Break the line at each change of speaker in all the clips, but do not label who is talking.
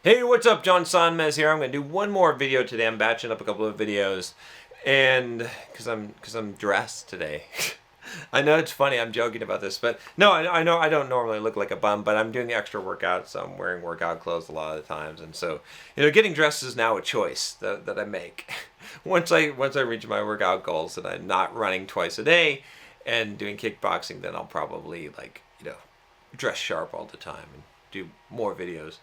Hey, what's up? John Sonmez here. I'm going to do one more video today. I'm batching up a couple of videos, and because I'm dressed today. I know it's funny. I'm joking about this, but no, I know I don't normally look like a bum, but I'm doing the extra workout, so I'm wearing workout clothes a lot of the times, and so getting dressed is now a choice that I make. Once I reach my workout goals, that I'm not running twice a day and doing kickboxing, then I'll probably dress sharp all the time and do more videos.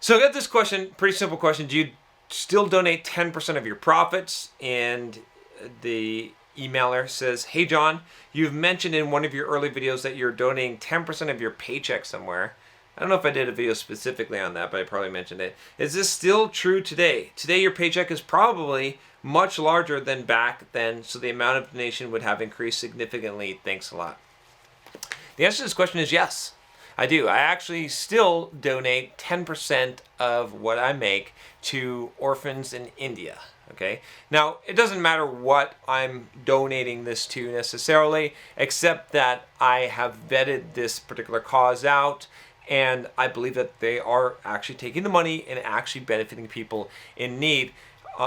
So I got this question, pretty simple question. Do you still donate 10% of your profits? And the emailer says, hey John, you've mentioned in one of your early videos that you're donating 10% of your paycheck somewhere. I don't know if I did a video specifically on that, but I probably mentioned it. Is this still true today? Today your paycheck is probably much larger than back then, so the amount of donation would have increased significantly. Thanks a lot. The answer to this question is yes. I do. I actually still donate 10% of what I make to orphans in India. Okay. Now, it doesn't matter what I'm donating this to necessarily, except that I have vetted this particular cause out, and I believe that they are actually taking the money and actually benefiting people in need.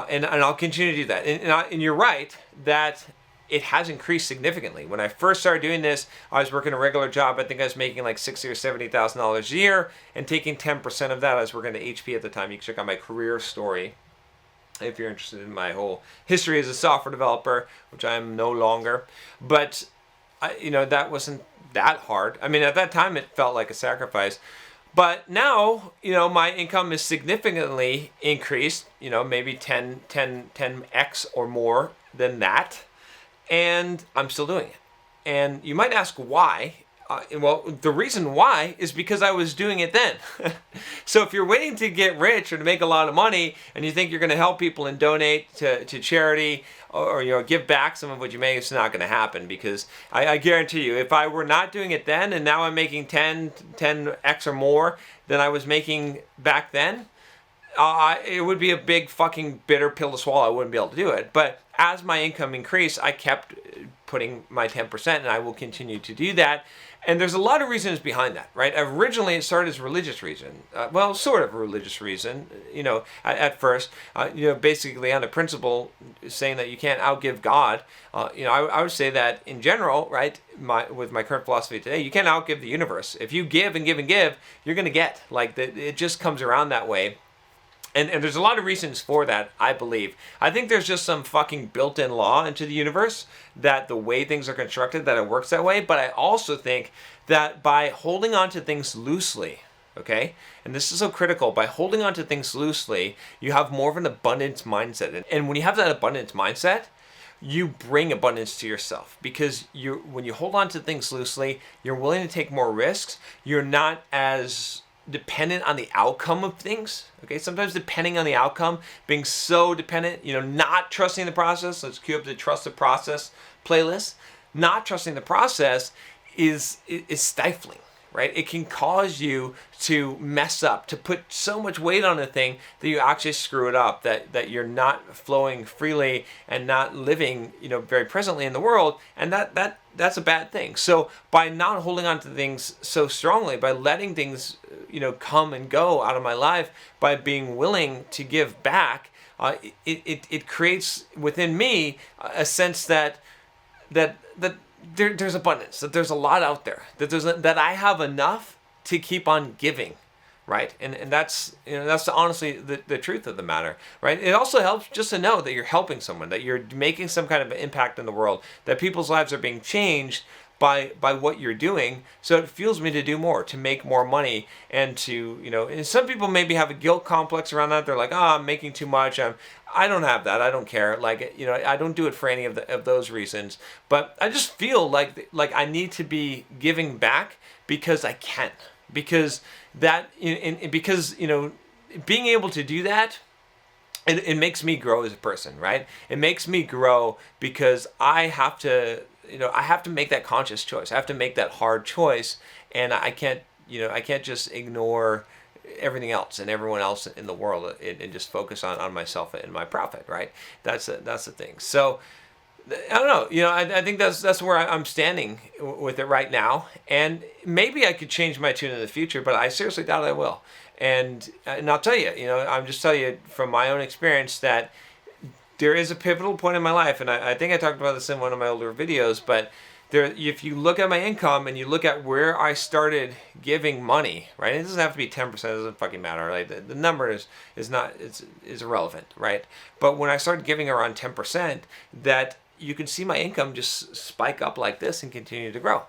And I'll continue to do that. And you're right that it has increased significantly. When I first started doing this, I was working a regular job. I think I was making like $60,000 or $70,000 a year, and taking 10% of that. I was working at HP at the time. You can check out my career story if you're interested in my whole history as a software developer, which I am no longer. But that wasn't that hard. I mean, at that time, it felt like a sacrifice. But now, my income is significantly increased. Maybe 10x or more than that. And I'm still doing it. And you might ask why. Well, the reason why is because I was doing it then. So if you're waiting to get rich or to make a lot of money and you think you're going to help people and donate to charity or give back some of what you make, it's not going to happen, because I guarantee you, if I were not doing it then and now I'm making 10x or more than I was making back then, it would be a big fucking bitter pill to swallow. I wouldn't be able to do it. But as my income increased, I kept putting my 10%, and I will continue to do that. And there's a lot of reasons behind that, right? Originally, it started as a religious reason. Well, sort of a religious reason, at first. Basically on the principle saying that you can't outgive God. I would say that in general, right, with my current philosophy today, you can't outgive the universe. If you give and give and give, you're going to get. It just comes around that way. And there's a lot of reasons for that, I believe. I think there's just some fucking built-in law into the universe that the way things are constructed, that it works that way. But I also think that by holding on to things loosely, okay, and this is so critical, by holding on to things loosely, you have more of an abundance mindset. And when you have that abundance mindset, you bring abundance to yourself, because when you hold on to things loosely, you're willing to take more risks. You're not as dependent on the outcome of things. Okay, sometimes depending on the outcome, being so dependent, not trusting the process. Let's cue up the trust the process playlist. Not trusting the process is stifling, right? It can cause you to mess up, to put so much weight on a thing that you actually screw it up, that you're not flowing freely and not living, very presently in the world, and that's a bad thing. So by not holding on to things so strongly, by letting things, come and go out of my life, by being willing to give back, it creates within me a sense that there's abundance, that there's a lot out there, that I have enough to keep on giving, right? And that's honestly the truth of the matter, right? It also helps just to know that you're helping someone, that you're making some kind of impact in the world, that people's lives are being changed by what you're doing. So it fuels me to do more, to make more money, and to, and some people maybe have a guilt complex around that. They're like, I'm making too much. I don't have that. I don't care. I don't do it for any of those reasons. But I just feel like I need to be giving back because I can. Because being able to do that, it makes me grow as a person, right? It makes me grow because I have to make that conscious choice. I have to make that hard choice, and I can't just ignore everything else and everyone else in the world and just focus on myself and my profit, right? That's the thing. So I don't know. I think that's where I'm standing with it right now. And maybe I could change my tune in the future, but I seriously doubt I will. And I'll tell you, I'm just telling you from my own experience that there is a pivotal point in my life, and I think I talked about this in one of my older videos, but if you look at my income and you look at where I started giving money, right? It doesn't have to be 10%, it doesn't fucking matter. Right? The number is irrelevant, right? But when I started giving around 10%, that you can see my income just spike up like this and continue to grow.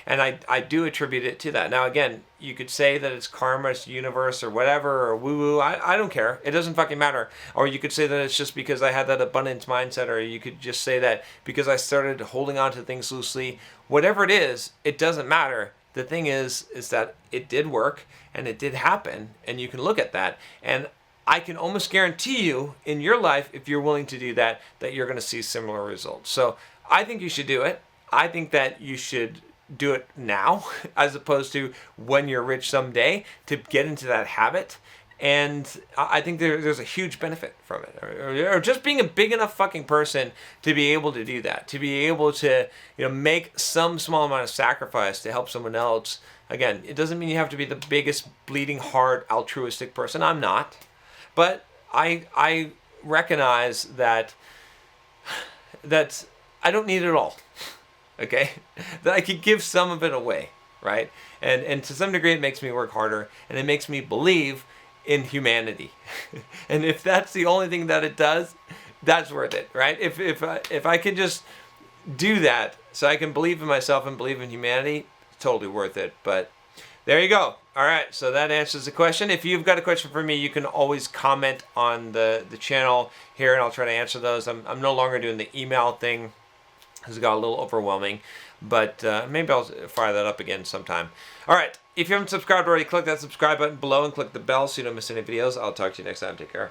And I do attribute it to that. Now, again, you could say that it's karma, it's universe, or whatever, or woo-woo. I don't care. It doesn't fucking matter. Or you could say that it's just because I had that abundance mindset, or you could just say that because I started holding on to things loosely. Whatever it is, it doesn't matter. The thing is that it did work, and it did happen, and you can look at that. And I can almost guarantee you in your life, if you're willing to do that, that you're going to see similar results. So I think you should do it. I think that you should do it now as opposed to when you're rich someday, to get into that habit. And I think there's a huge benefit from it, or just being a big enough fucking person to be able to do that, to be able to make some small amount of sacrifice to help someone else. Again, it doesn't mean you have to be the biggest bleeding heart altruistic person. I'm not, but I recognize that I don't need it all. Okay, that I could give some of it away, right? And to some degree, it makes me work harder, and it makes me believe in humanity. And if that's the only thing that it does, that's worth it, right? If I can just do that, so I can believe in myself and believe in humanity, it's totally worth it. But there you go. All right, so that answers the question. If you've got a question for me, you can always comment on the channel here, and I'll try to answer those. I'm no longer doing the email thing. It got a little overwhelming, but maybe I'll fire that up again sometime. All right, if you haven't subscribed already, click that subscribe button below and click the bell so you don't miss any videos. I'll talk to you next time. Take care.